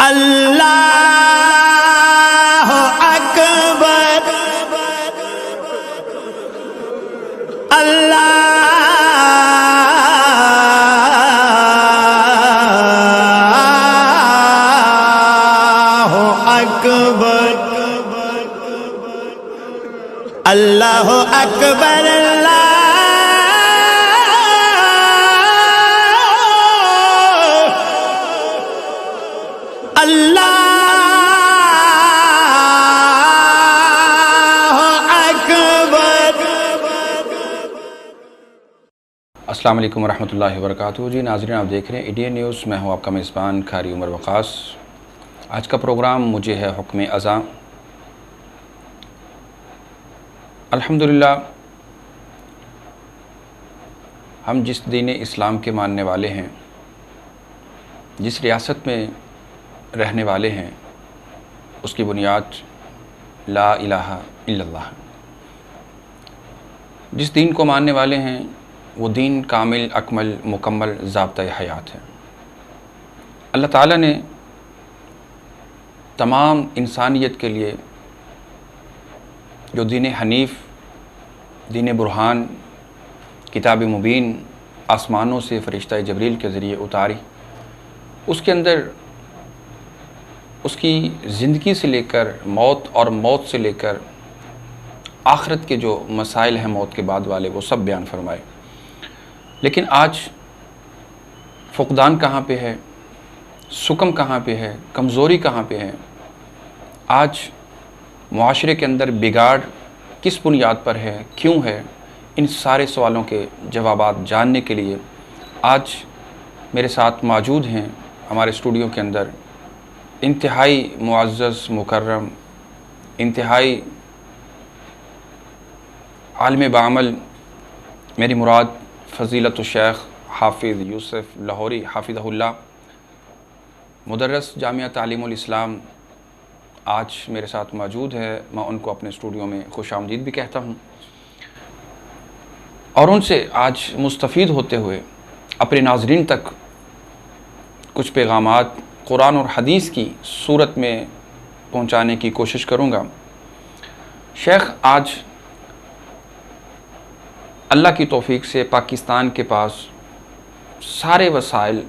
اللہ اکبر اللہ اکبر اللہ اکبر السلام علیکم ورحمۃ اللہ وبرکاتہ۔ جی ناظرین، آپ دیکھ رہے ہیں ایڈین نیوز، میں ہوں آپ کا میزبان قاری عمر وقاص۔ آج کا پروگرام مجھے ہے حکم اذاں۔ الحمدللہ ہم جس دین اسلام کے ماننے والے ہیں، جس ریاست میں رہنے والے ہیں، اس کی بنیاد لا الہ الا اللہ۔ جس دین کو ماننے والے ہیں وہ دین کامل، اکمل، مکمل ضابطۂ حیات ہے۔ اللہ تعالیٰ نے تمام انسانیت کے لیے جو دین حنیف، دین برہان، کتاب مبین آسمانوں سے فرشتہ جبریل کے ذریعے اتاری، اس کے اندر اس کی زندگی سے لے کر موت، اور موت سے لے کر آخرت کے جو مسائل ہیں موت کے بعد والے، وہ سب بیان فرمائے۔ لیکن آج فقدان کہاں پہ ہے، سکم کہاں پہ ہے، کمزوری کہاں پہ ہے، آج معاشرے کے اندر بگاڑ کس بنیاد پر ہے، کیوں ہے، ان سارے سوالوں کے جوابات جاننے کے لیے آج میرے ساتھ موجود ہیں ہمارے اسٹوڈیو کے اندر انتہائی معزز، مکرم، انتہائی عالم بعمل، میری مراد فضیلت الشیخ حافظ یوسف لاہوری حافظہ اللہ، مدرس جامعہ تعلیم الاسلام، آج میرے ساتھ موجود ہے۔ میں ان کو اپنے اسٹوڈیو میں خوش آمدید بھی کہتا ہوں، اور ان سے آج مستفید ہوتے ہوئے اپنے ناظرین تک کچھ پیغامات قرآن اور حدیث کی صورت میں پہنچانے کی کوشش کروں گا۔ شیخ، آج اللہ کی توفیق سے پاکستان کے پاس سارے وسائل،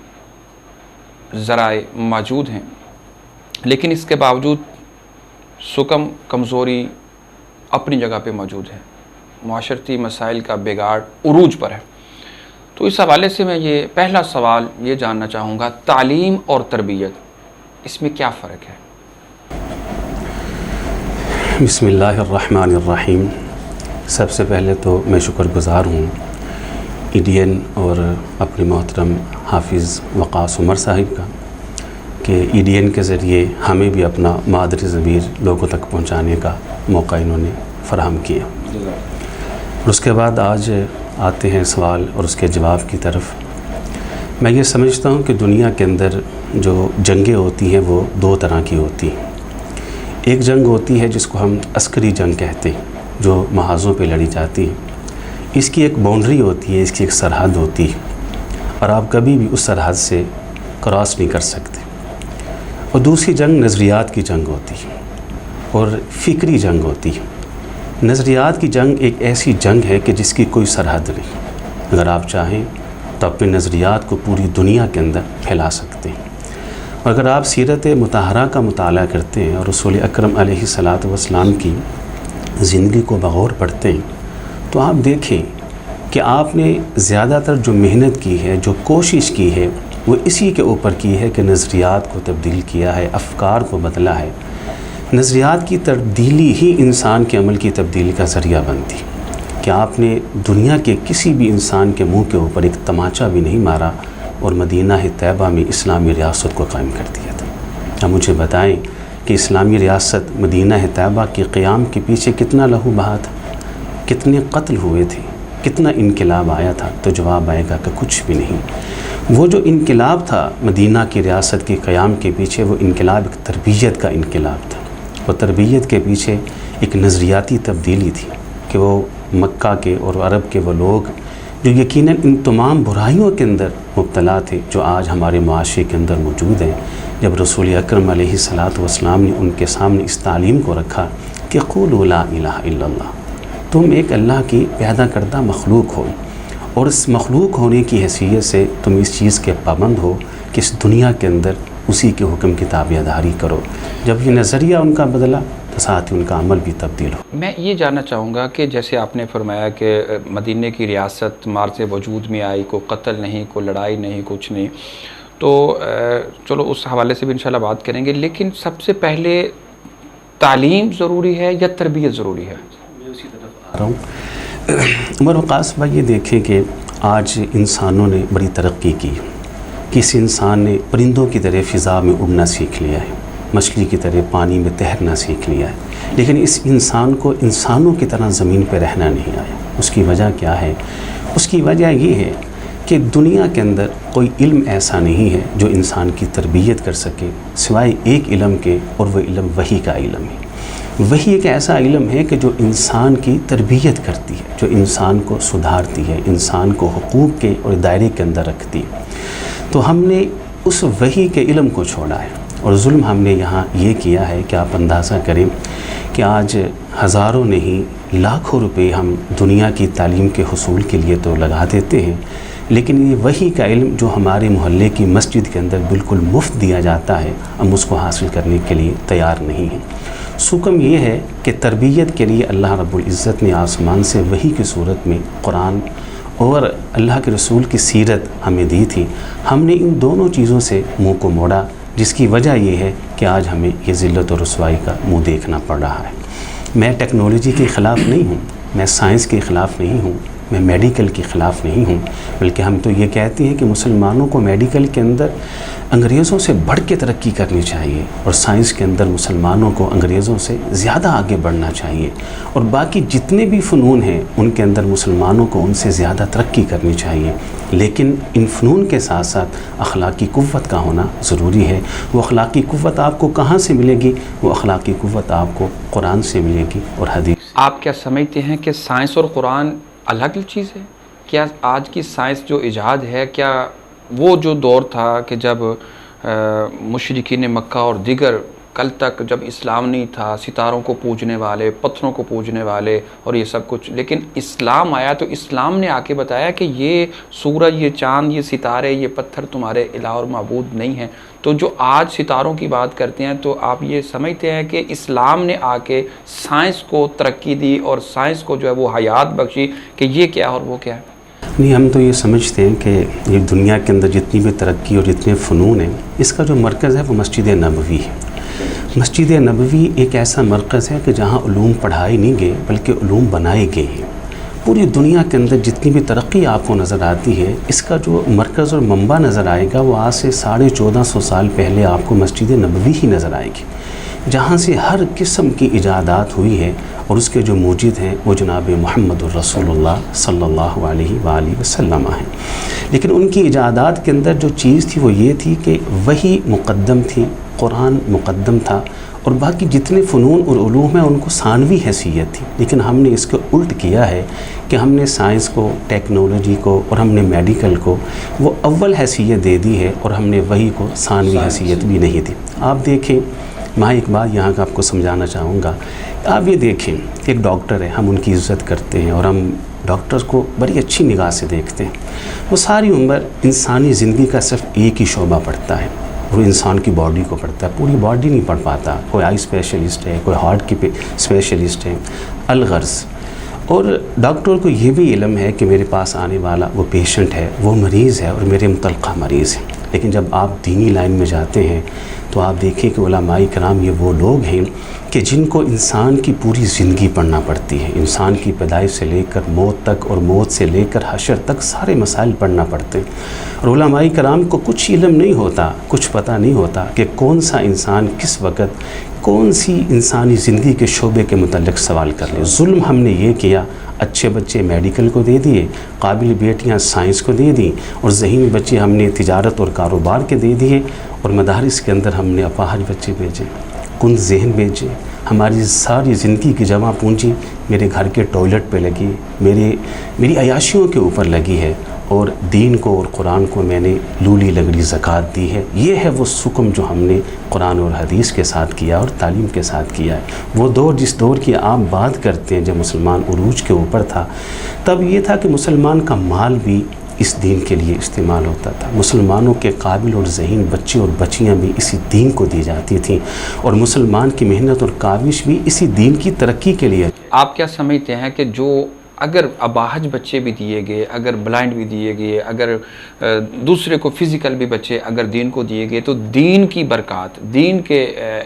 ذرائع موجود ہیں، لیکن اس کے باوجود سکم، کمزوری اپنی جگہ پہ موجود ہے، معاشرتی مسائل کا بگاڑ عروج پر ہے۔ تو اس حوالے سے میں یہ پہلا سوال یہ جاننا چاہوں گا، تعلیم اور تربیت، اس میں کیا فرق ہے؟ بسم اللہ الرحمن الرحیم۔ سب سے پہلے تو میں شکر گزار ہوں ایڈین اور اپنے محترم حافظ وقاص عمر صاحب کا کہ ایڈین کے ذریعے ہمیں بھی اپنا مادری ضمیر لوگوں تک پہنچانے کا موقع انہوں نے فراہم کیا۔ اور اس کے بعد آج آتے ہیں سوال اور اس کے جواب کی طرف۔ میں یہ سمجھتا ہوں کہ دنیا کے اندر جو جنگیں ہوتی ہیں وہ دو طرح کی ہوتی ہیں۔ ایک جنگ ہوتی ہے جس کو ہم عسکری جنگ کہتے ہیں، جو محاذوں پہ لڑی جاتی ہے۔ اس کی ایک باؤنڈری ہوتی ہے، اس کی ایک سرحد ہوتی ہے، اور آپ کبھی بھی اس سرحد سے کراس نہیں کر سکتے۔ اور دوسری جنگ نظریات کی جنگ ہوتی ہے اور فکری جنگ ہوتی ہے۔ نظریات کی جنگ ایک ایسی جنگ ہے کہ جس کی کوئی سرحد نہیں، اگر آپ چاہیں تو اپنے نظریات کو پوری دنیا کے اندر پھیلا سکتے ہیں۔ اور اگر آپ سیرت مطہرہ کا مطالعہ کرتے ہیں اور رسول اکرم علیہ الصلاۃ والسلام کی زندگی کو بغور پڑھتے ہیں تو آپ دیکھیں کہ آپ نے زیادہ تر جو محنت کی ہے، جو کوشش کی ہے، وہ اسی کے اوپر کی ہے کہ نظریات کو تبدیل کیا ہے، افکار کو بدلا ہے۔ نظریات کی تبدیلی ہی انسان کے عمل کی تبدیلی کا ذریعہ بنتی کہ آپ نے دنیا کے کسی بھی انسان کے منہ کے اوپر ایک تماچا بھی نہیں مارا اور مدینہ طیبہ میں اسلامی ریاست کو قائم کر دیا تھا۔ اب مجھے بتائیں کہ اسلامی ریاست مدینہ طیبہ کے قیام کے پیچھے کتنا لہو بہا تھا، کتنے قتل ہوئے تھے، کتنا انقلاب آیا تھا؟ تو جواب آئے گا کہ کچھ بھی نہیں۔ وہ جو انقلاب تھا مدینہ کی ریاست کے قیام کے پیچھے، وہ انقلاب ایک تربیت کا انقلاب تھا۔ وہ تربیت کے پیچھے ایک نظریاتی تبدیلی تھی کہ وہ مکہ کے اور عرب کے وہ لوگ جو یقیناً ان تمام برائیوں کے اندر مبتلا تھے جو آج ہمارے معاشرے کے اندر موجود ہیں، جب رسول اکرم علیہ الصلاۃ والسلام نے ان کے سامنے اس تعلیم کو رکھا کہ قولوا لا الہ الا اللہ، تم ایک اللہ کی پیدا کردہ مخلوق ہو، اور اس مخلوق ہونے کی حیثیت سے تم اس چیز کے پابند ہو کہ اس دنیا کے اندر اسی کے حکم کی تابع داری کرو۔ جب یہ نظریہ ان کا بدلا تو ساتھ ہی ان کا عمل بھی تبدیل ہو۔ میں یہ جاننا چاہوں گا کہ جیسے آپ نے فرمایا کہ مدینہ کی ریاست مارز وجود میں آئی، کوئی قتل نہیں، کوئی لڑائی نہیں، کچھ نہیں، تو چلو اس حوالے سے بھی انشاءاللہ بات کریں گے، لیکن سب سے پہلے تعلیم ضروری ہے یا تربیت ضروری ہے؟ میں اسی طرف آ رہا ہوں۔ عمر وقاص بھائی، یہ دیکھیں کہ آج انسانوں نے بڑی ترقی کی، کسی انسان نے پرندوں کی طرح فضا میں اڑنا سیکھ لیا ہے، مچھلی کی طرح پانی میں تیرنا سیکھ لیا ہے، لیکن اس انسان کو انسانوں کی طرح زمین پہ رہنا نہیں آیا۔ اس کی وجہ کیا ہے؟ اس کی وجہ یہ ہے کہ دنیا کے اندر کوئی علم ایسا نہیں ہے جو انسان کی تربیت کر سکے سوائے ایک علم کے، اور وہ علم وحی کا علم ہے۔ وحی ایک ایسا علم ہے کہ جو انسان کی تربیت کرتی ہے، جو انسان کو سدھارتی ہے، انسان کو حقوق کے اور دائرے کے اندر رکھتی ہے۔ تو ہم نے اس وحی کے علم کو چھوڑا ہے، اور ظلم ہم نے یہاں یہ کیا ہے کہ آپ اندازہ کریں کہ آج ہزاروں نہیں لاکھوں روپے ہم دنیا کی تعلیم کے حصول کے لیے تو لگا دیتے ہیں، لیکن یہ وحی کا علم جو ہمارے محلے کی مسجد کے اندر بالکل مفت دیا جاتا ہے، ہم اس کو حاصل کرنے کے لیے تیار نہیں ہیں۔ سکم یہ ہے کہ تربیت کے لیے اللہ رب العزت نے آسمان سے وحی کی صورت میں قرآن اور اللہ کے رسول کی سیرت ہمیں دی تھی۔ ہم نے ان دونوں چیزوں سے منہ کو موڑا، جس کی وجہ یہ ہے کہ آج ہمیں یہ ذلت و رسوائی کا منہ دیکھنا پڑ رہا ہے۔ میں ٹیکنالوجی کے خلاف نہیں ہوں، میں سائنس کے خلاف نہیں ہوں، میں میڈیکل کے خلاف نہیں ہوں، بلکہ ہم تو یہ کہتے ہیں کہ مسلمانوں کو میڈیکل کے اندر انگریزوں سے بڑھ کے ترقی کرنی چاہیے، اور سائنس کے اندر مسلمانوں کو انگریزوں سے زیادہ آگے بڑھنا چاہیے، اور باقی جتنے بھی فنون ہیں ان کے اندر مسلمانوں کو ان سے زیادہ ترقی کرنی چاہیے۔ لیکن ان فنون کے ساتھ ساتھ اخلاقی قوت کا ہونا ضروری ہے۔ وہ اخلاقی قوت آپ کو کہاں سے ملے گی؟ وہ اخلاقی قوت آپ کو قرآن سے ملے گی اور حدیث سے۔ آپ کیا سمجھتے ہیں کہ سائنس اور قرآن الگ چیز ہے؟ کیا آج کی سائنس جو ایجاد ہے، کیا وہ جو دور تھا کہ جب مشرکین مکہ اور دیگر کل تک جب اسلام نہیں تھا، ستاروں کو پوجنے والے، پتھروں کو پوجنے والے اور یہ سب کچھ، لیکن اسلام آیا تو اسلام نے آ کے بتایا کہ یہ سورج، یہ چاند، یہ ستارے، یہ پتھر تمہارے الہ اور معبود نہیں ہیں۔ تو جو آج ستاروں کی بات کرتے ہیں، تو آپ یہ سمجھتے ہیں کہ اسلام نے آ کے سائنس کو ترقی دی اور سائنس کو جو ہے وہ حیات بخشی کہ یہ کیا اور وہ کیا ہے؟ نہیں، ہم تو یہ سمجھتے ہیں کہ یہ دنیا کے اندر جتنی بھی ترقی اور جتنے فنون ہیں، اس کا جو مرکز ہے وہ مسجد نبوی ہے۔ مسجد نبوی ایک ایسا مرکز ہے کہ جہاں علوم پڑھائے نہیں گئے بلکہ علوم بنائے گئے ہیں۔ پوری دنیا کے اندر جتنی بھی ترقی آپ کو نظر آتی ہے، اس کا جو مرکز اور منبع نظر آئے گا وہ آج سے 1450 سال پہلے آپ کو مسجد نبوی ہی نظر آئے گی، جہاں سے ہر قسم کی ایجادات ہوئی ہے، اور اس کے جو موجد ہیں وہ جناب محمد الرسول اللہ صلی اللہ علیہ وآلہ وسلم ہیں۔ لیکن ان کی ایجادات کے اندر جو چیز تھی وہ یہ تھی کہ وحی مقدم تھی، قرآن مقدم تھا، اور باقی جتنے فنون اور علوم ہیں ان کو ثانوی حیثیت تھی۔ لیکن ہم نے اس کو الٹ کیا ہے کہ ہم نے سائنس کو، ٹیکنالوجی کو اور ہم نے میڈیکل کو وہ اول حیثیت دے دی ہے، اور ہم نے وحی کو ثانوی حیثیت بھی نہیں دی۔ آپ دیکھیں، میں ایک بات یہاں کا آپ کو سمجھانا چاہوں گا۔ آپ یہ دیکھیں، ایک ڈاکٹر ہے، ہم ان کی عزت کرتے ہیں اور ہم ڈاکٹر کو بڑی اچھی نگاہ سے دیکھتے ہیں۔ وہ ساری عمر انسانی زندگی کا صرف ایک ہی شعبہ پڑھتا ہے، وہ انسان کی باڈی کو پڑھتا ہے، پوری باڈی نہیں پڑھ پاتا۔ کوئی آئی اسپیشلسٹ ہے، کوئی ہارٹ کی اسپیشلسٹ ہے، الغرض۔ اور ڈاکٹر کو یہ بھی علم ہے کہ میرے پاس آنے والا وہ پیشنٹ ہے، وہ مریض ہے اور میرے متعلقہ مریض ہے۔ لیکن جب آپ دینی لائن میں جاتے ہیں تو آپ دیکھیں کہ علماء کرام یہ وہ لوگ ہیں کہ جن کو انسان کی پوری زندگی پڑھنا پڑتی ہے، انسان کی پیدائش سے لے کر موت تک اور موت سے لے کر حشر تک سارے مسائل پڑھنا پڑتے ہیں۔ اور علماء کرام کو کچھ علم نہیں ہوتا، کچھ پتہ نہیں ہوتا کہ کون سا انسان کس وقت کون سی انسانی زندگی کے شعبے کے متعلق سوال کر لے۔ ظلم ہم نے یہ کیا، اچھے بچے میڈیکل کو دے دیے، قابل بیٹیاں سائنس کو دے دیں، اور ذہین بچے ہم نے تجارت اور کاروبار کے دے دیے، اور مدارس کے اندر ہم نے اپاہج بچے بھیجے، کند ذہن بھیجے۔ ہماری ساری زندگی کی جمع پونجی میرے گھر کے ٹوائلٹ پہ لگی، میری عیاشیوں کے اوپر لگی ہے، اور دین کو اور قرآن کو میں نے لولی لنگڑی زکوٰۃ دی ہے۔ یہ ہے وہ سکم جو ہم نے قرآن اور حدیث کے ساتھ کیا اور تعلیم کے ساتھ کیا ہے۔ وہ دور جس دور کی آپ بات کرتے ہیں جب مسلمان عروج کے اوپر تھا، تب یہ تھا کہ مسلمان کا مال بھی اس دین کے لیے استعمال ہوتا تھا، مسلمانوں کے قابل اور ذہین بچے اور بچیاں بھی اسی دین کو دی جاتی تھیں، اور مسلمان کی محنت اور کاوش بھی اسی دین کی ترقی کے لیے۔ آپ کیا سمجھتے ہیں کہ جو اگر اباہج بچے بھی دیے گئے، اگر بلائنڈ بھی دیے گئے، اگر دوسرے کو فزیکل بھی بچے اگر دین کو دیے گئے، تو دین کی برکات، دین کے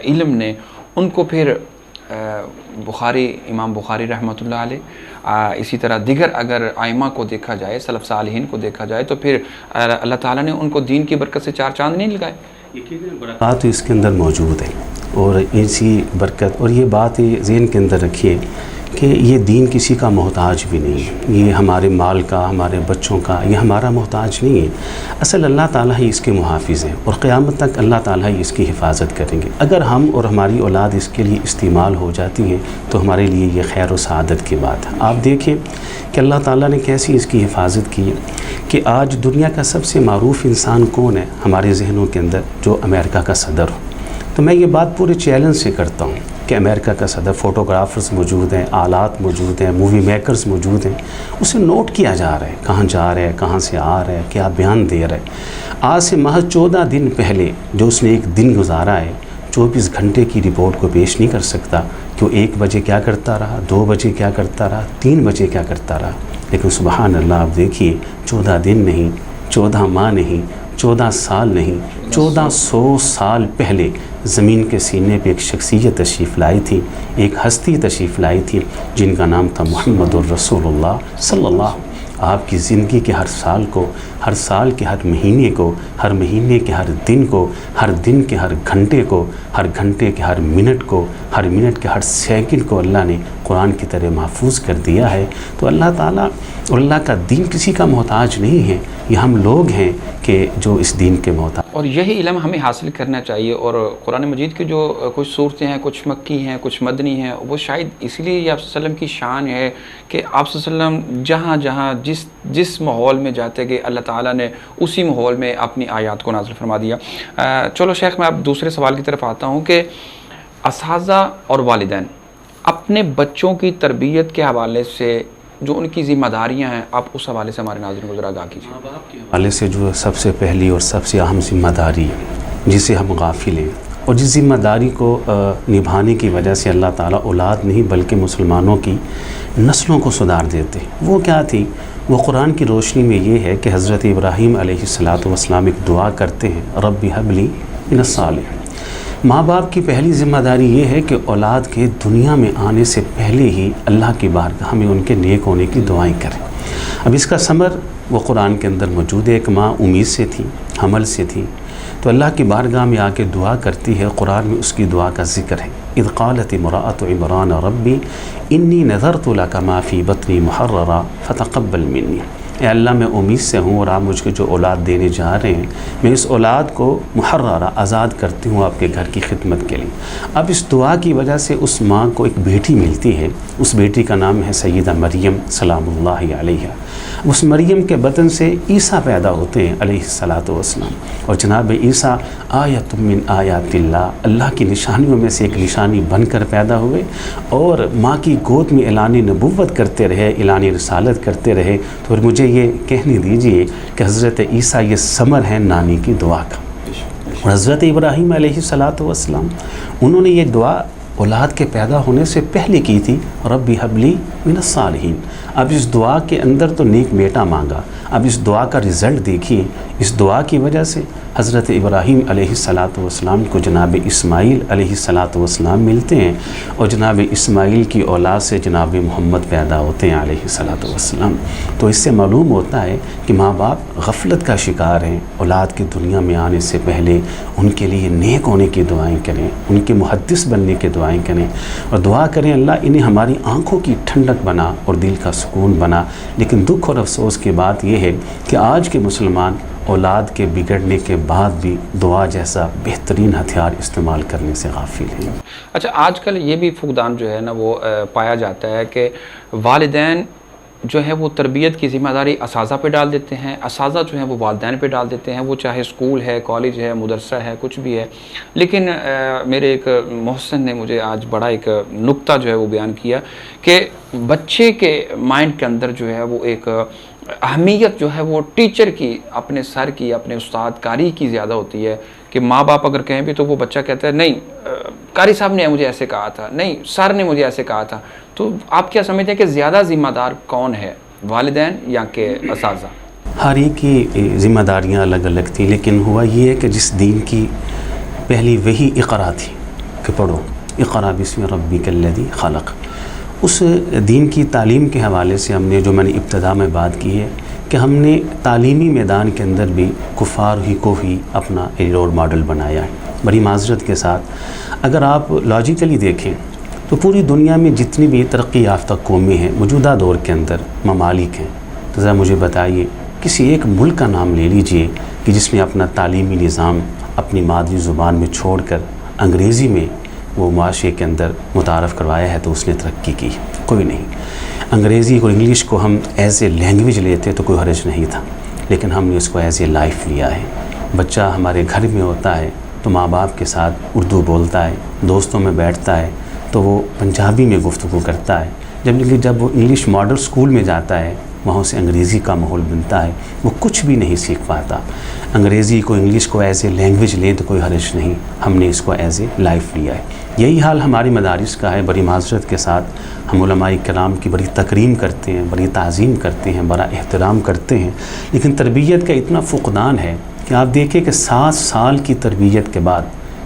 علم نے ان کو پھر بخاری، امام بخاری رحمۃ اللہ علیہ، اسی طرح دیگر اگر ائمہ کو دیکھا جائے، سلف صالحین کو دیکھا جائے، تو پھر اللہ تعالیٰ نے ان کو دین کی برکت سے 4 چاند نہیں لگائے؟ برکات تو اس کے اندر موجود ہے، اور اسی برکت اور یہ بات ذہن کے اندر رکھیے کہ یہ دین کسی کا محتاج بھی نہیں ہے، یہ ہمارے مال کا، ہمارے بچوں کا، یہ ہمارا محتاج نہیں ہے۔ اصل اللہ تعالیٰ ہی اس کے محافظ ہیں، اور قیامت تک اللہ تعالیٰ ہی اس کی حفاظت کریں گے۔ اگر ہم اور ہماری اولاد اس کے لیے استعمال ہو جاتی ہیں تو ہمارے لیے یہ خیر و سعادت کی بات ہے۔ آپ دیکھیں کہ اللہ تعالیٰ نے کیسی اس کی حفاظت کی ہے کہ آج دنیا کا سب سے معروف انسان کون ہے ہمارے ذہنوں کے اندر؟ جو امریکہ کا صدر ہو۔ تو میں یہ بات پورے چیلنج سے کرتا ہوں کہ امریکہ کا صدر، فوٹوگرافرز موجود ہیں، آلات موجود ہیں، مووی میکرز موجود ہیں، اسے نوٹ کیا جا رہا ہے کہاں جا رہا ہے، کہاں سے آ رہا ہے، کیا بیان دے رہا ہے۔ آج سے محض 14 دن پہلے جو اس نے ایک دن گزارا ہے، 24 گھنٹے کی رپورٹ کو پیش نہیں کر سکتا کہ وہ 1 بجے کیا کرتا رہا، 2 بجے کیا کرتا رہا، 3 بجے کیا کرتا رہا۔ لیکن سبحان اللہ، آپ دیکھیے 14 دن نہیں، 14 ماہ نہیں، 14 سال نہیں، 1400 سال پہلے زمین کے سینے پہ ایک شخصیت تشریف لائی تھی، ایک ہستی تشریف لائی تھی جن کا نام تھا محمد الرسول اللہ صلی اللہ علیہ وسلم۔ آپ کی زندگی کے ہر سال کو، ہر سال کے ہر مہینے کو، ہر مہینے کے ہر دن کو، ہر دن کے ہر گھنٹے کو، ہر گھنٹے کے ہر منٹ کو، ہر منٹ کے ہر سیکنڈ کو اللہ نے قرآن کی طرح محفوظ کر دیا ہے۔ تو اللہ تعالیٰ اور اللہ کا دین کسی کا محتاج نہیں ہے، یہ ہم لوگ ہیں کہ جو اس دین کے محتاج۔ اور یہی علم ہمیں حاصل کرنا چاہیے، اور قرآن مجید کی جو کچھ صورتیں ہیں، کچھ مکی ہیں، کچھ مدنی ہیں، وہ شاید اس لیے یہ آپ صلی اللہ علیہ وسلم کی شان ہے کہ آپ صلی اللہ علیہ وسلم جہاں جہاں جس ماحول میں جاتے گئے، اللہ تعالیٰ نے اسی ماحول میں اپنی آیات کو نازل فرما دیا۔ چلو شیخ، میں اب دوسرے سوال کی طرف آتا ہوں کہ اساتذہ اور والدین اپنے بچوں کی تربیت کے حوالے سے جو ان کی ذمہ داریاں ہیں، آپ اس حوالے سے ہمارے ناظرین کو ذرا آگاہ کیجیے۔ حوالے سے جو سب سے پہلی اور سب سے اہم ذمہ داری ہے جسے ہم غافل ہیں، اور جس ذمہ داری کو نبھانے کی وجہ سے اللہ تعالیٰ اولاد نہیں بلکہ مسلمانوں کی نسلوں کو سدھار دیتے، وہ کیا تھی؟ وہ قرآن کی روشنی میں یہ ہے کہ حضرت ابراہیم علیہ السلام ایک دعا کرتے ہیں، رب ہب لی من الصالحین۔ ماں باپ کی پہلی ذمہ داری یہ ہے کہ اولاد کے دنیا میں آنے سے پہلے ہی اللہ کی بارگاہ میں ان کے نیک ہونے کی دعائیں کریں۔ اب اس کا ثمر وہ قرآن کے اندر موجود ہے۔ ایک ماں امید سے تھی، حمل سے تھی، تو اللہ کی بارگاہ میں آ کے دعا کرتی ہے۔ قرآن میں اس کی دعا کا ذکر ہے، اذ قالت امرأۃ عمران ربی انی نذرت لک ما فی بطنی محررا فتقبل منی۔ اے اللہ، میں امید سے ہوں اور آپ مجھ کو جو اولاد دینے جا رہے ہیں، میں اس اولاد کو محررہ آزاد کرتی ہوں آپ کے گھر کی خدمت کے لیے۔ اب اس دعا کی وجہ سے اس ماں کو ایک بیٹی ملتی ہے، اس بیٹی کا نام ہے سیدہ مریم سلام اللہ علیہا۔ اس مریم کے بطن سے عیسیٰ پیدا ہوتے ہیں علیہ السلام، اور جناب عیسیٰ آیت من آیات اللہ، اللہ کی نشانیوں میں سے ایک نشانی بن کر پیدا ہوئے، اور ماں کی گود میں اعلان نبوت کرتے رہے، اعلان رسالت کرتے رہے۔ تو مجھے یہ کہنے دیجئے کہ حضرت عیسیٰ یہ ثمر ہے نانی کی دعا کا۔ اور حضرت ابراہیم علیہ السلام انہوں نے یہ دعا اولاد کے پیدا ہونے سے پہلے کی تھی، ربی حب لی من الصالحین۔ اب اس دعا کے اندر تو نیک بیٹا مانگا، اب اس دعا کا رزلٹ دیکھیے۔ اس دعا کی وجہ سے حضرت ابراہیم علیہ السلام کو جناب اسماعیل علیہ السلام ملتے ہیں، اور جناب اسماعیل کی اولاد سے جناب محمد پیدا ہوتے ہیں علیہ السلام۔ تو اس سے معلوم ہوتا ہے کہ ماں باپ غفلت کا شکار ہیں۔ اولاد کی دنیا میں آنے سے پہلے ان کے لیے نیک ہونے کی دعائیں کریں، ان کے محدث بننے کی دعائیں کریں، اور دعا کریں اللہ انہیں ہماری آنکھوں کی ٹھنڈک بنا اور دل کا سکون بنا۔ لیکن دکھ اور افسوس کی بات یہ ہے کہ آج کے مسلمان اولاد کے بگڑنے کے بعد بھی دعا جیسا بہترین ہتھیار استعمال کرنے سے غافل ہیں۔ اچھا، آج کل یہ بھی فقدان جو ہے نا وہ پایا جاتا ہے کہ والدین جو ہے وہ تربیت کی ذمہ داری اساتذہ پہ ڈال دیتے ہیں، اساتذہ جو ہیں وہ والدین پہ ڈال دیتے ہیں، وہ چاہے اسکول ہے، کالج ہے، مدرسہ ہے، کچھ بھی ہے۔ لیکن میرے ایک محسن نے مجھے آج بڑا ایک نکتہ جو ہے وہ بیان کیا کہ بچے کے مائنڈ کے اندر جو ہے وہ ایک اہمیت جو ہے وہ ٹیچر کی، اپنے سر کی، اپنے استاد قاری کی زیادہ ہوتی ہے، کہ ماں باپ اگر کہیں بھی تو وہ بچہ کہتا ہے نہیں قاری صاحب نے مجھے ایسے کہا تھا، نہیں سر نے مجھے ایسے کہا تھا۔ تو آپ کیا سمجھتے ہیں کہ زیادہ ذمہ دار کون ہے، والدین یا کہ اساتذہ؟ ہر ایک کی ذمہ داریاں الگ الگ تھیں، لیکن ہوا یہ ہے کہ جس دین کی پہلی وحی اقرا تھی کہ پڑھو اقرا بسم ربک الذی خلق، اس دین کی تعلیم کے حوالے سے ہم نے، جو میں نے ابتدا میں بات کی ہے کہ ہم نے تعلیمی میدان کے اندر بھی کفار ہی کو ہی اپنا رول ماڈل بنایا ہے۔ بڑی معذرت کے ساتھ اگر آپ لاجیکلی دیکھیں تو پوری دنیا میں جتنی بھی ترقی یافتہ قومیں ہیں موجودہ دور کے اندر، ممالک ہیں، تو ذرا مجھے بتائیے کسی ایک ملک کا نام لے لیجئے کہ جس نے اپنا تعلیمی نظام اپنی مادری زبان میں چھوڑ کر انگریزی میں وہ معاشرے کے اندر متعارف کروایا ہے تو اس نے ترقی کی؟ کوئی نہیں۔ انگریزی اور انگلش کو ہم ایز اے لینگویج لیتے تو کوئی حرج نہیں تھا، لیکن ہم نے اس کو ایز اے لائف لیا ہے۔ بچہ ہمارے گھر میں ہوتا ہے تو ماں باپ کے ساتھ اردو بولتا ہے، دوستوں میں بیٹھتا ہے تو وہ پنجابی میں گفتگو کرتا ہے، جب وہ انگلش ماڈل اسکول میں جاتا ہے وہاں سے انگریزی کا ماحول بنتا ہے، وہ کچھ بھی نہیں سیکھ پاتا۔ انگریزی کو انگلش کو ایز اے لینگویج لیں تو کوئی حرج نہیں، ہم نے اس کو ایز اے لائف لیا ہے۔ یہی حال ہماری مدارس کا ہے۔ بڑی معذرت کے ساتھ ہم علماء کرام کی بڑی تکریم کرتے ہیں، بڑی تعظیم کرتے ہیں، بڑا احترام کرتے ہیں، لیکن تربیت کا اتنا فقدان ہے کہ آپ دیکھیں کہ 7 سال کی تربیت کے بعد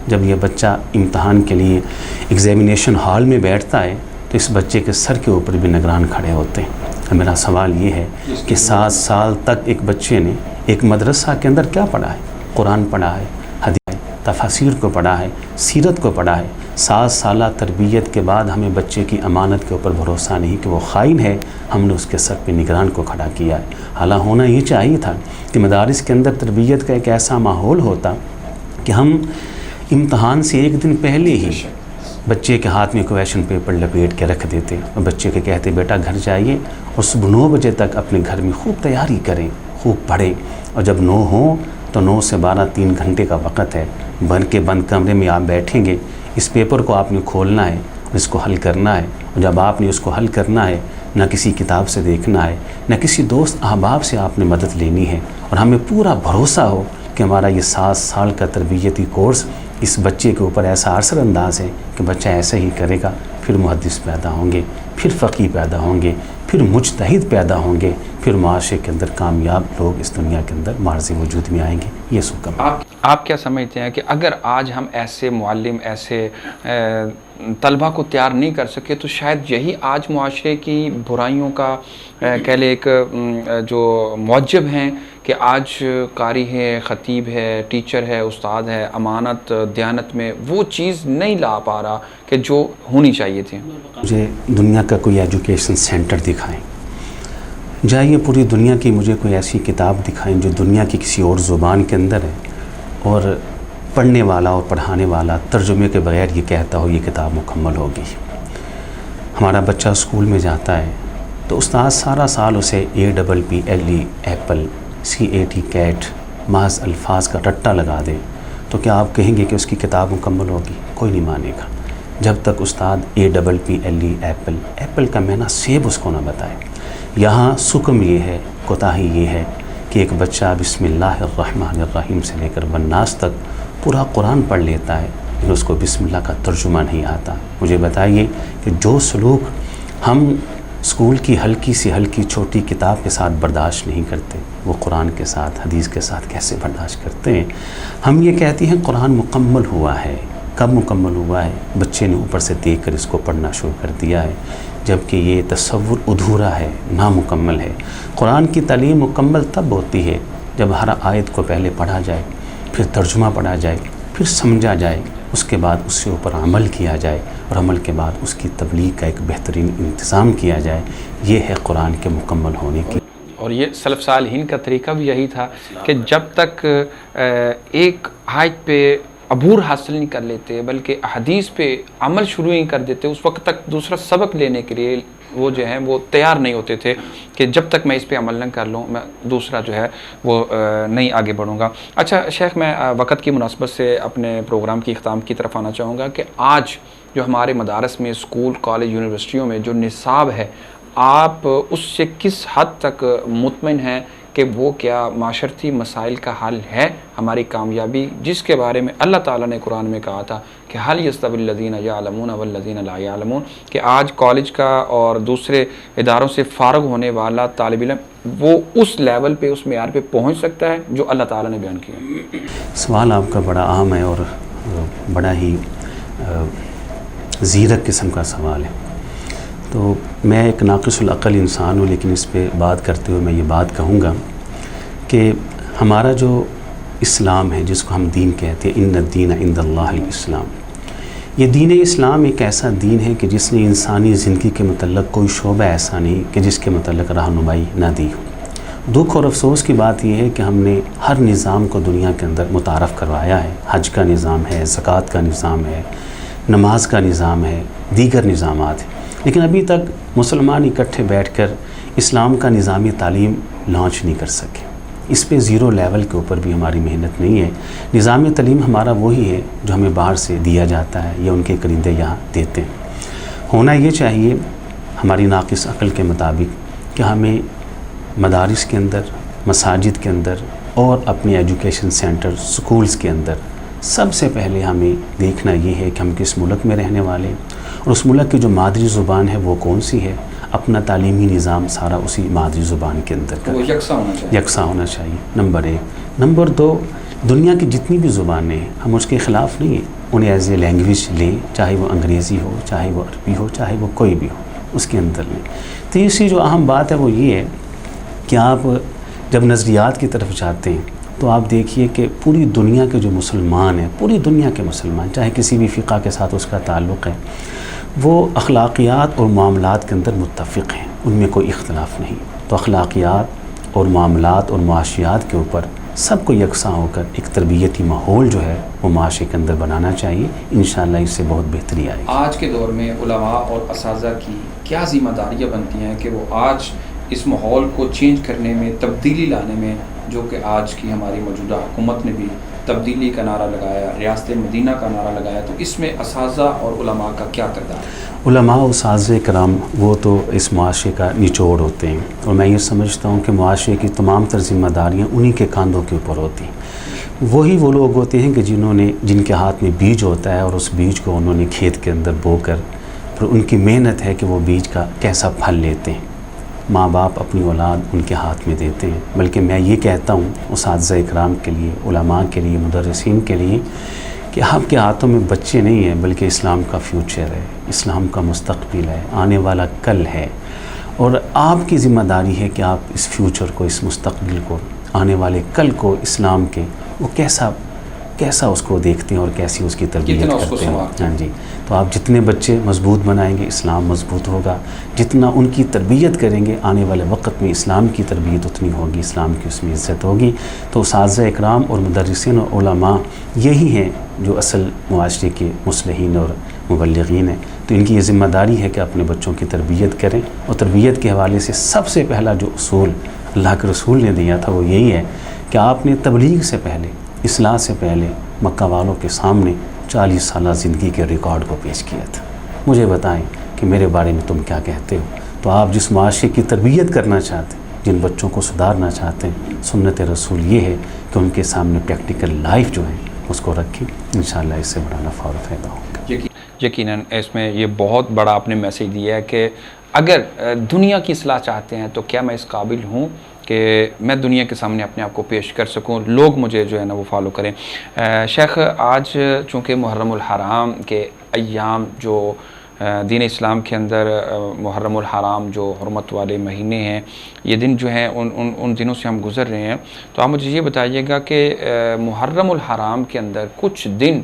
جب یہ بچہ امتحان کے لیے ایگزامینیشن ہال میں بیٹھتا ہے تو اس بچے کے سر کے اوپر بھی نگران کھڑے ہوتے ہیں۔ میرا سوال یہ ہے کہ 7 سال تک ایک بچے نے ایک مدرسہ کے اندر کیا پڑھا ہے؟ قرآن پڑھا ہے، حدیث، تفاسیر کو پڑھا ہے، سیرت کو پڑھا ہے۔ 7 سالہ تربیت کے بعد ہمیں بچے کی امانت کے اوپر بھروسہ نہیں کہ وہ خائن ہے، ہم نے اس کے سر پہ نگران کو کھڑا کیا ہے۔ حالانکہ ہونا یہ چاہیے تھا کہ مدارس کے اندر تربیت کا ایک ایسا ماحول ہوتا کہ ہم امتحان سے ایک دن پہلے ہی بچے کے ہاتھ میں کویشچن پیپر لپیٹ کے رکھ دیتے اور بچے کے کہتے بیٹا گھر جائیے اور صبح 9 بجے تک اپنے گھر میں خوب تیاری کریں، خوب پڑھیں، اور جب 9 ہوں تو 9 سے 12 3 گھنٹے کا وقت ہے، بند کمرے میں آپ بیٹھیں گے، اس پیپر کو آپ نے کھولنا ہے اور اس کو حل کرنا ہے، اور جب آپ نے اس کو حل کرنا ہے نہ کسی کتاب سے دیکھنا ہے، نہ کسی دوست احباب سے آپ نے مدد لینی ہے، اور ہمیں پورا بھروسہ ہو کہ ہمارا یہ 7 سال کا تربیتی کورس اس بچے کے اوپر ایسا اثر انداز ہے کہ بچہ ایسے ہی کرے گا، پھر محدث پیدا ہوں گے، پھر فقیہ پیدا ہوں گے، پھر مجتہد پیدا ہوں گے، پھر معاشرے کے اندر کامیاب لوگ اس دنیا کے اندر معرض وجود میں آئیں گے۔ یہ سکم آپ کیا سمجھتے ہیں کہ اگر آج ہم ایسے معلم، ایسے طلبہ کو تیار نہیں کر سکے تو شاید یہی آج معاشرے کی برائیوں کا کہہ لے ایک جو موجب ہیں کہ آج قاری ہے، خطیب ہے، ٹیچر ہے، استاد ہے، امانت دیانت میں وہ چیز نہیں لا پا رہا کہ جو ہونی چاہیے تھی؟ مجھے دنیا کا کوئی ایجوکیشن سینٹر دکھائیں، جائیے پوری دنیا کی مجھے کوئی ایسی کتاب دکھائیں جو دنیا کی کسی اور زبان کے اندر ہے اور پڑھنے والا اور پڑھانے والا ترجمے کے بغیر یہ کہتا ہو یہ کتاب مکمل ہوگی۔ ہمارا بچہ اسکول میں جاتا ہے تو استاد سارا سال اسے APPLE ایپل، CAT کیٹ محض الفاظ کا رٹا لگا دے تو کیا آپ کہیں گے کہ اس کی کتاب مکمل ہوگی؟ کوئی نہیں مانے گا جب تک استاد APPLE ایپل کا معنی سیب اس کو نہ بتائے۔ یہاں سکم یہ ہے، کوتاہی یہ ہے کہ ایک بچہ بسم اللہ الرحمن الرحیم سے لے کر والناس تک پورا قرآن پڑھ لیتا ہے لیکن اس کو بسم اللہ کا ترجمہ نہیں آتا۔ مجھے بتائیے کہ جو سلوک ہم اسکول کی ہلکی سی ہلکی چھوٹی کتاب کے ساتھ برداشت نہیں کرتے وہ قرآن کے ساتھ، حدیث کے ساتھ کیسے برداشت کرتے ہیں؟ ہم یہ کہتے ہیں قرآن مکمل ہوا ہے، کب مکمل ہوا ہے؟ بچے نے اوپر سے دیکھ کر اس کو پڑھنا شروع کر دیا ہے، جبکہ یہ تصور ادھورا ہے، نامکمل ہے۔ قرآن کی تعلیم مکمل تب ہوتی ہے جب ہر آیت کو پہلے پڑھا جائے، پھر ترجمہ پڑھا جائے، پھر سمجھا جائے، اس کے بعد اس کے اوپر عمل کیا جائے اور عمل کے بعد اس کی تبلیغ کا ایک بہترین انتظام کیا جائے۔ یہ ہے قرآن کے مکمل ہونے کی۔ اور یہ سلف صالحین کا طریقہ بھی یہی تھا کہ جب تک ایک آیت پہ عبور حاصل نہیں کر لیتے بلکہ احادیث پہ عمل شروع نہیں کر دیتے، اس وقت تک دوسرا سبق لینے کے لیے وہ جو ہے وہ تیار نہیں ہوتے تھے کہ جب تک میں اس پہ عمل نہ کر لوں میں دوسرا جو ہے وہ نہیں آگے بڑھوں گا۔ اچھا شیخ، میں وقت کی مناسبت سے اپنے پروگرام کی اختتام کی طرف آنا چاہوں گا کہ آج جو ہمارے مدارس میں، اسکول، کالج، یونیورسٹیوں میں جو نصاب ہے، آپ اس سے کس حد تک مطمئن ہیں کہ وہ کیا معاشرتی مسائل کا حل ہے ہماری کامیابی، جس کے بارے میں اللہ تعالیٰ نے قرآن میں کہا تھا کہ حل یستوی الذین یعلمون والذین لا یعلمون، کہ آج کالج کا اور دوسرے اداروں سے فارغ ہونے والا طالب علم وہ اس لیول پہ، اس معیار پہ پہنچ سکتا ہے جو اللہ تعالیٰ نے بیان کیا؟ سوال آپ کا بڑا عام ہے اور بڑا ہی زیرک قسم کا سوال ہے۔ تو میں ایک ناقص العقل انسان ہوں، لیکن اس پہ بات کرتے ہوئے میں یہ بات کہوں گا کہ ہمارا جو اسلام ہے، جس کو ہم دین کہتے ہیں، ان الدین عند اللہ الاسلام، یہ دین اسلام ایک ایسا دین ہے کہ جس نے انسانی زندگی کے متعلق کوئی شعبہ ایسا نہیں کہ جس کے متعلق رہنمائی نہ دی ہو۔ دکھ اور افسوس کی بات یہ ہے کہ ہم نے ہر نظام کو دنیا کے اندر متعارف کروایا ہے، حج کا نظام ہے، زکوٰۃ کا نظام ہے، نماز کا نظام ہے، دیگر نظامات ہیں، لیکن ابھی تک مسلمان اکٹھے بیٹھ کر اسلام کا نظامی تعلیم لانچ نہیں کر سکے۔ اس پہ زیرو لیول کے اوپر بھی ہماری محنت نہیں ہے۔ نظامی تعلیم ہمارا وہی ہے جو ہمیں باہر سے دیا جاتا ہے یا ان کے کرندے یہاں دیتے ہیں۔ ہونا یہ چاہیے ہماری ناقص عقل کے مطابق کہ ہمیں مدارس کے اندر، مساجد کے اندر اور اپنے ایجوکیشن سینٹر، سکولز کے اندر سب سے پہلے ہمیں دیکھنا یہ ہے کہ ہم کس ملک میں رہنے والے ہیں اور اس ملک کی جو مادری زبان ہے وہ کون سی ہے، اپنا تعلیمی نظام سارا اسی مادری زبان کے اندر وہ یکساں ہونا چاہیے، نمبر 1۔ نمبر 2، دنیا کی جتنی بھی زبانیں ہیں ہم اس کے خلاف نہیں ہیں، انہیں ایز اے لینگویج لیں، چاہے وہ انگریزی ہو، چاہے وہ عربی ہو، چاہے وہ کوئی بھی ہو، اس کے اندر لیں۔ تیسری جو اہم بات ہے وہ یہ ہے کہ آپ جب نظریات کی طرف جاتے ہیں تو آپ دیکھیے کہ پوری دنیا کے جو مسلمان ہیں، پوری دنیا کے مسلمان، چاہے کسی بھی فقہ کے ساتھ اس کا تعلق ہے، وہ اخلاقیات اور معاملات کے اندر متفق ہیں، ان میں کوئی اختلاف نہیں۔ تو اخلاقیات اور معاملات اور معاشیات کے اوپر سب کو یکساں ہو کر ایک تربیتی ماحول جو ہے وہ معاشرے کے اندر بنانا چاہیے، انشاءاللہ اس سے بہت بہتری آئے گی۔ آج کے دور میں علماء اور اساتذہ کی کیا ذمہ داریاں بنتی ہیں کہ وہ آج اس ماحول کو چینج کرنے میں، تبدیلی لانے میں، جو کہ آج کی ہماری موجودہ حکومت نے بھی تبدیلی کا نعرہ لگایا، ریاست مدینہ کا نعرہ لگایا، تو اس میں اساتذہ اور علماء کا کیا کردار ہے؟ علماء و اساتذہ کرام وہ تو اس معاشرے کا نچوڑ ہوتے ہیں، اور میں یہ سمجھتا ہوں کہ معاشرے کی تمام تر ذمہ داریاں انہی کے کاندھوں کے اوپر ہوتی ہیں۔ وہی وہ لوگ ہوتے ہیں کہ جن کے ہاتھ میں بیج ہوتا ہے اور اس بیج کو انہوں نے کھیت کے اندر بو کر پھر ان کی محنت ہے کہ وہ بیج کا کیسا پھل لیتے ہیں۔ ماں باپ اپنی اولاد ان کے ہاتھ میں دیتے ہیں، بلکہ میں یہ کہتا ہوں اساتذہ اکرام کے لیے، علماء کے لیے، مدرسین کے لیے کہ آپ کے ہاتھوں میں بچے نہیں ہیں بلکہ اسلام کا فیوچر ہے، اسلام کا مستقبل ہے، آنے والا کل ہے، اور آپ کی ذمہ داری ہے کہ آپ اس فیوچر کو، اس مستقبل کو، آنے والے کل کو اسلام کے وہ کیسا اس کو دیکھتے ہیں اور کیسی اس کی تربیت کرتے ہیں۔ ہاں جی، تو آپ جتنے بچے مضبوط بنائیں گے اسلام مضبوط ہوگا، جتنا ان کی تربیت کریں گے آنے والے وقت میں اسلام کی تربیت اتنی ہوگی، اسلام کی اس میں عزت ہوگی۔ تو اساتذہ اکرام اور مدرسین اور علماء یہی ہیں جو اصل معاشرے کے مصلحین اور مبلغین ہیں۔ تو ان کی یہ ذمہ داری ہے کہ اپنے بچوں کی تربیت کریں، اور تربیت کے حوالے سے سب سے پہلا جو اصول اللہ کے رسول نے دیا تھا وہ یہی ہے کہ آپ نے تبلیغ سے پہلے، اصلاح سے پہلے مکہ والوں کے سامنے 40 سالہ زندگی کے ریکارڈ کو پیش کیا تھا۔ مجھے بتائیں کہ میرے بارے میں تم کیا کہتے ہو؟ تو آپ جس معاشرے کی تربیت کرنا چاہتے ہیں، جن بچوں کو سدھارنا چاہتے ہیں، سنت رسول یہ ہے کہ ان کے سامنے پریکٹیکل لائف جو ہے اس کو رکھیں، انشاءاللہ اس سے بڑا نفع اور فائدہ ہوگا۔ یقیناً اس میں یہ بہت بڑا آپ نے میسیج دیا ہے کہ اگر دنیا کی اصلاح چاہتے ہیں تو کیا میں اس قابل ہوں کہ میں دنیا کے سامنے اپنے آپ کو پیش کر سکوں، لوگ مجھے جو ہے نا وہ فالو کریں۔ شیخ، آج چونکہ محرم الحرام کے ایام جو دین اسلام کے اندر محرم الحرام جو حرمت والے مہینے ہیں، یہ دن جو ہیں ان دنوں سے ہم گزر رہے ہیں، تو آپ مجھے یہ بتائیے گا کہ محرم الحرام کے اندر کچھ دن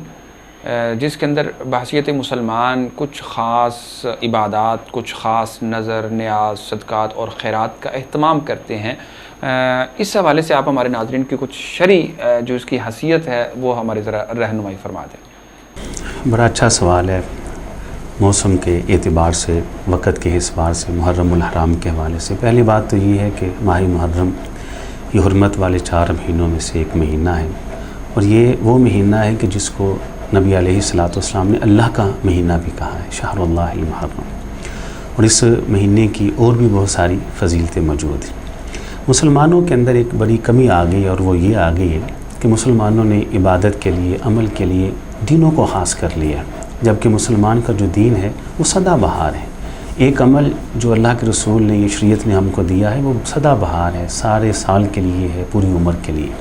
جس کے اندر بحثیت مسلمان کچھ خاص عبادات، کچھ خاص نظر، نیاز، صدقات اور خیرات کا اہتمام کرتے ہیں، اس حوالے سے آپ ہمارے ناظرین کی کچھ شرعی جو اس کی حیثیت ہے وہ ہمارے ذرا رہنمائی فرما دیں۔ بڑا اچھا سوال ہے۔ موسم کے اعتبار سے، وقت کے اعتبار سے، محرم الحرام کے حوالے سے پہلی بات تو یہ ہے کہ ماہ محرم یہ حرمت والے 4 مہینوں میں سے ایک مہینہ ہے، اور یہ وہ مہینہ ہے کہ جس کو نبی علیہ الصلوۃ والسلام نے اللہ کا مہینہ بھی کہا ہے، شہر اللہ المحرم، اور اس مہینے کی اور بھی بہت ساری فضیلتیں موجود ہیں۔ مسلمانوں کے اندر ایک بڑی کمی آ گئی، اور وہ یہ آ گئی ہے کہ مسلمانوں نے عبادت کے لیے، عمل کے لیے دینوں کو خاص کر لیا، جبکہ مسلمان کا جو دین ہے وہ سدا بہار ہے۔ ایک عمل جو اللہ کے رسول نے، یہ شریعت نے ہم کو دیا ہے، وہ سدا بہار ہے، سارے سال کے لیے ہے، پوری عمر کے لیے۔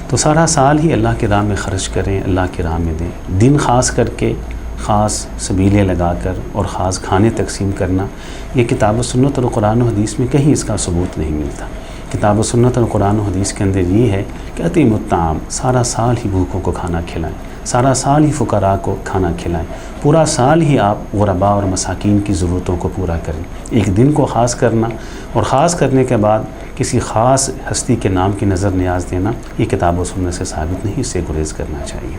تو سارا سال ہی اللہ کی راہ میں خرچ کریں، اللہ کی راہ میں دیں۔ دن خاص کر کے، خاص سبیلیں لگا کر اور خاص کھانے تقسیم کرنا، یہ کتاب و سنت اور قرآن و حدیث میں کہیں اس کا ثبوت نہیں ملتا۔ کتاب و سنت اور قرآن و حدیث کے اندر یہ ہے کہ اطعموا الطعام، سارا سال ہی بھوکوں کو کھانا کھلائیں، سارا سال ہی فقراء کو کھانا کھلائیں، پورا سال ہی آپ غرباء اور مساکین کی ضرورتوں کو پورا کریں۔ ایک دن کو خاص کرنا اور خاص کرنے کے بعد کسی خاص ہستی کے نام کی نظر نیاز دینا، یہ کتاب و سنت سے ثابت نہیں، اس سے گریز کرنا چاہیے۔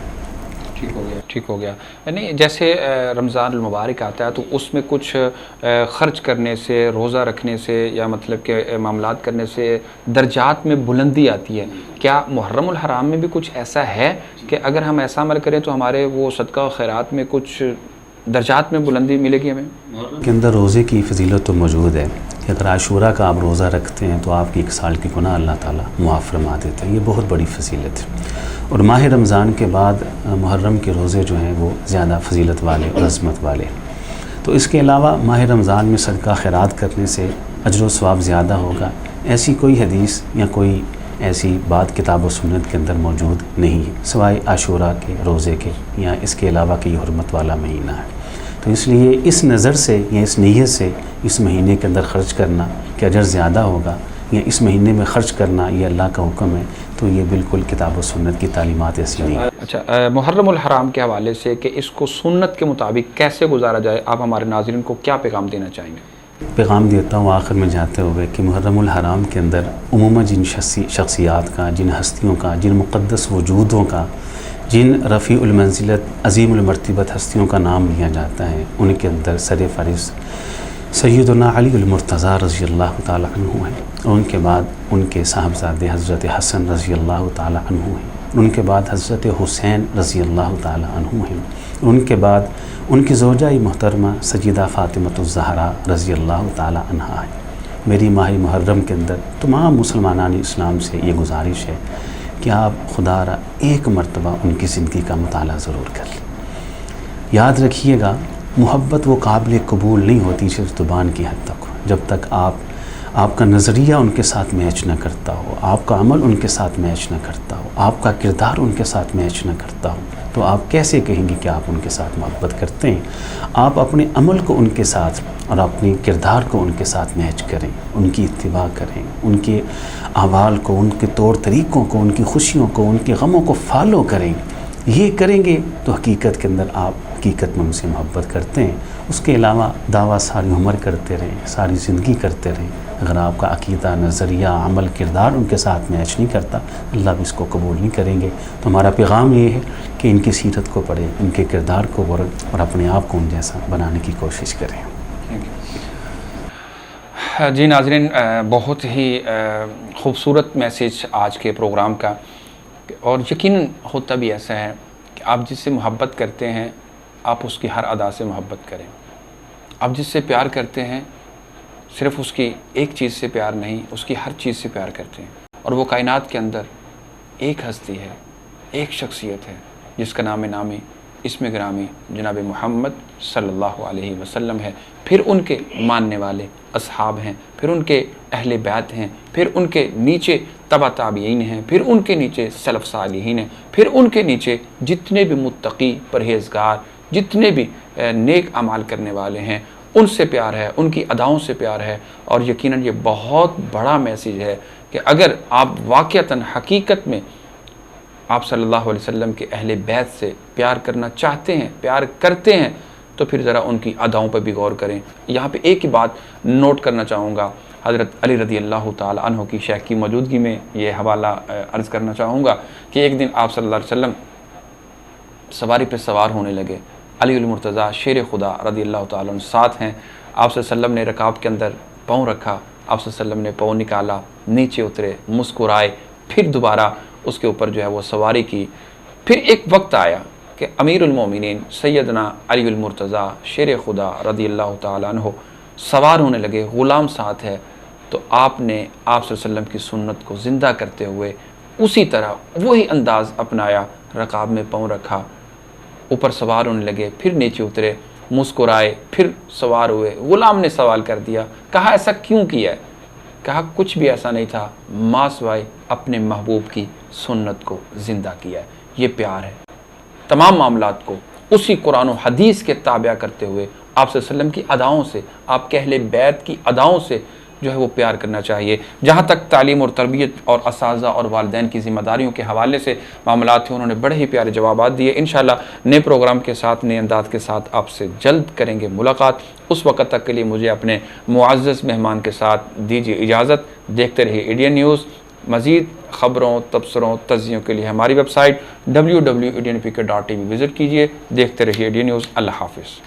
ٹھیک ہو گیا۔ یعنی جیسے رمضان المبارک آتا ہے تو اس میں کچھ خرچ کرنے سے، روزہ رکھنے سے، یا مطلب کہ معاملات کرنے سے درجات میں بلندی آتی ہے۔ کیا محرم الحرام میں بھی کچھ ایسا ہے کہ اگر ہم ایسا عمل کریں تو ہمارے وہ صدقہ و خیرات میں کچھ درجات میں بلندی ملے گی ہمیں؟ کے اندر روزے کی فضیلت تو موجود ہے کہ اگر عاشورہ کا آپ روزہ رکھتے ہیں تو آپ کی 1 سال کی گناہ اللہ تعالیٰ معاف فرما دیتے ہیں، یہ بہت بڑی فضیلت ہے۔ اور ماہ رمضان کے بعد محرم کے روزے جو ہیں وہ زیادہ فضیلت والے اور عظمت والے ہیں۔ تو اس کے علاوہ ماہ رمضان میں صدقہ خیرات کرنے سے اجر و ثواب زیادہ ہوگا، ایسی کوئی حدیث یا کوئی ایسی بات کتاب و سنت کے اندر موجود نہیں ہے، سوائے عاشورہ کے روزے کے، یا اس کے علاوہ کہ یہ حرمت والا مہینہ ہے۔ تو اس لیے اس نظر سے یا اس نیت سے اس مہینے کے اندر خرچ کرنا کہ اجر زیادہ ہوگا، یا اس مہینے میں خرچ کرنا یہ اللہ کا حکم ہے، تو یہ بالکل کتاب و سنت کی تعلیمات ایسی نہیں ہے۔ اچھا، محرم الحرام کے حوالے سے کہ اس کو سنت کے مطابق کیسے گزارا جائے، آپ ہمارے ناظرین کو کیا پیغام دینا چاہیں گے؟ پیغام دیتا ہوں آخر میں جاتے ہوئے کہ محرم الحرام کے اندر عموماً جن شخصیات کا، جن ہستیوں کا، جن مقدس وجودوں کا، جن رفیع المنزلت، عظیم المرتبت ہستیوں کا نام لیا جاتا ہے، ان کے اندر سر فہرست سیدنا علی المرتضیٰ رضی اللہ تعالیٰ عنہ ہیں، اور ان کے بعد ان کے صاحبزادے حضرت حسن رضی اللہ تعالیٰ عنہ ہیں، ان کے بعد حضرت حسین رضی اللہ تعالیٰ عنہ ہیں، ان کے بعد ان کی زوجہ محترمہ سیدہ فاطمۃ الزہرا رضی اللہ تعالیٰ عنہا ہے۔ میری ماہ محرم کے اندر تمام مسلمانان اسلام سے یہ گزارش ہے کہ آپ خدا را ایک مرتبہ ان کی زندگی کا مطالعہ ضرور کر لیں۔ یاد رکھیے گا، محبت وہ قابل قبول نہیں ہوتی صرف زبان کی حد تک، جب تک آپ کا نظریہ ان کے ساتھ میچ نہ کرتا ہو، آپ کا عمل ان کے ساتھ میچ نہ کرتا ہو، آپ کا کردار ان کے ساتھ میچ نہ کرتا ہو، تو آپ کیسے کہیں گے کہ آپ ان کے ساتھ محبت کرتے ہیں؟ آپ اپنے عمل کو ان کے ساتھ اور اپنے کردار کو ان کے ساتھ میچ کریں، ان کی اتباع کریں، ان کے اعمال کو، ان کے طور طریقوں کو، ان کی خوشیوں کو، ان کے غموں کو فالو کریں۔ یہ کریں گے تو حقیقت کے اندر آپ حقیقت میں ان سے محبت کرتے ہیں۔ اس کے علاوہ دعویٰ ساری عمر کرتے رہیں، ساری زندگی کرتے رہیں، اگر آپ کا عقیدہ، نظریہ، عمل، کردار ان کے ساتھ میچ نہیں کرتا، اللہ بھی اس کو قبول نہیں کریں گے۔ تو ہمارا پیغام یہ ہے کہ ان کی سیرت کو پڑھیں، ان کے کردار کو پڑھیں اور اپنے آپ کو ان جیسا بنانے کی کوشش کریں۔ جی ناظرین، بہت ہی خوبصورت میسیج آج کے پروگرام کا، اور یقیناً ہوتا بھی ایسا ہے کہ آپ جس سے محبت کرتے ہیں آپ اس کی ہر ادا سے محبت کریں۔ آپ جس سے پیار کرتے ہیں صرف اس کی ایک چیز سے پیار نہیں، اس کی ہر چیز سے پیار کرتے ہیں، اور وہ کائنات کے اندر ایک ہستی ہے، ایک شخصیت ہے جس کا نام نامی اسم گرامی جناب محمد صلی اللہ علیہ وسلم ہے، پھر ان کے ماننے والے اصحاب ہیں، پھر ان کے اہل بیت ہیں، پھر ان کے نیچے تبع تابعین ہیں، پھر ان کے نیچے سلف صالحین ہیں، پھر ان کے نیچے جتنے بھی متقی، پرہیزگار، جتنے بھی نیک اعمال کرنے والے ہیں، ان سے پیار ہے، ان کی اداؤں سے پیار ہے۔ اور یقیناً یہ بہت بڑا میسیج ہے کہ اگر آپ واقعتاً حقیقت میں آپ صلی اللہ علیہ وسلم کے اہل بیت سے پیار کرنا چاہتے ہیں، پیار کرتے ہیں، تو پھر ذرا ان کی اداؤں پر بھی غور کریں۔ یہاں پہ ایک ہی بات نوٹ کرنا چاہوں گا، حضرت علی رضی اللہ تعالی عنہ کی شیخ کی موجودگی میں یہ حوالہ عرض کرنا چاہوں گا کہ ایک دن آپ صلی اللہ علیہ وسلم سواری پہ سوار ہونے لگے. علی المرتضیٰ شیر خدا رضی اللہ تعالیٰ عنہ ساتھ ہیں. آپ صلی اللہ علیہ وسلم نے رکاب کے اندر پاؤں رکھا, آپ صلی اللہ علیہ وسلم نے پاؤں نکالا, نیچے اترے, مسکرائے, پھر دوبارہ اس کے اوپر جو ہے وہ سواری کی. پھر ایک وقت آیا کہ امیر المومنین سیدنا علی المرتضیٰ شیر خدا رضی اللہ تعالیٰ عنہ سوار ہونے لگے, غلام ساتھ ہے. تو آپ نے آپ صلی اللہ علیہ وسلم کی سنت کو زندہ کرتے ہوئے اسی طرح وہی انداز اپنایا, رکاب میں پاؤں رکھا, اوپر سوار ہونے لگے, پھر نیچے اترے, مسکرائے, پھر سوار ہوئے. غلام نے سوال کر دیا, کہا ایسا کیوں کیا ہے؟ کہا کچھ بھی ایسا نہیں تھا, ماں سوائے اپنے محبوب کی سنت کو زندہ کیا ہے. یہ پیار ہے. تمام معاملات کو اسی قرآن و حدیث کے تابع کرتے ہوئے آپ صلی اللہ علیہ وسلم کی اداؤں سے, آپ کے اہل بیت کی اداؤں سے جو ہے وہ پیار کرنا چاہیے. جہاں تک تعلیم اور تربیت اور اساتذہ اور والدین کی ذمہ داریوں کے حوالے سے معاملات ہیں, انہوں نے بڑے ہی پیارے جوابات دیے. انشاءاللہ نئے پروگرام کے ساتھ, نئے انداز کے ساتھ آپ سے جلد کریں گے ملاقات. اس وقت تک کے لیے مجھے اپنے معزز مہمان کے ساتھ دیجیے اجازت. دیکھتے رہیے ایڈین نیوز. مزید خبروں, تبصروں, تجزیوں کے لیے ہماری ویب سائٹ www.ednpk.tv وزٹ کیجیے. دیکھتے رہیے ایڈین نیوز. اللہ حافظ.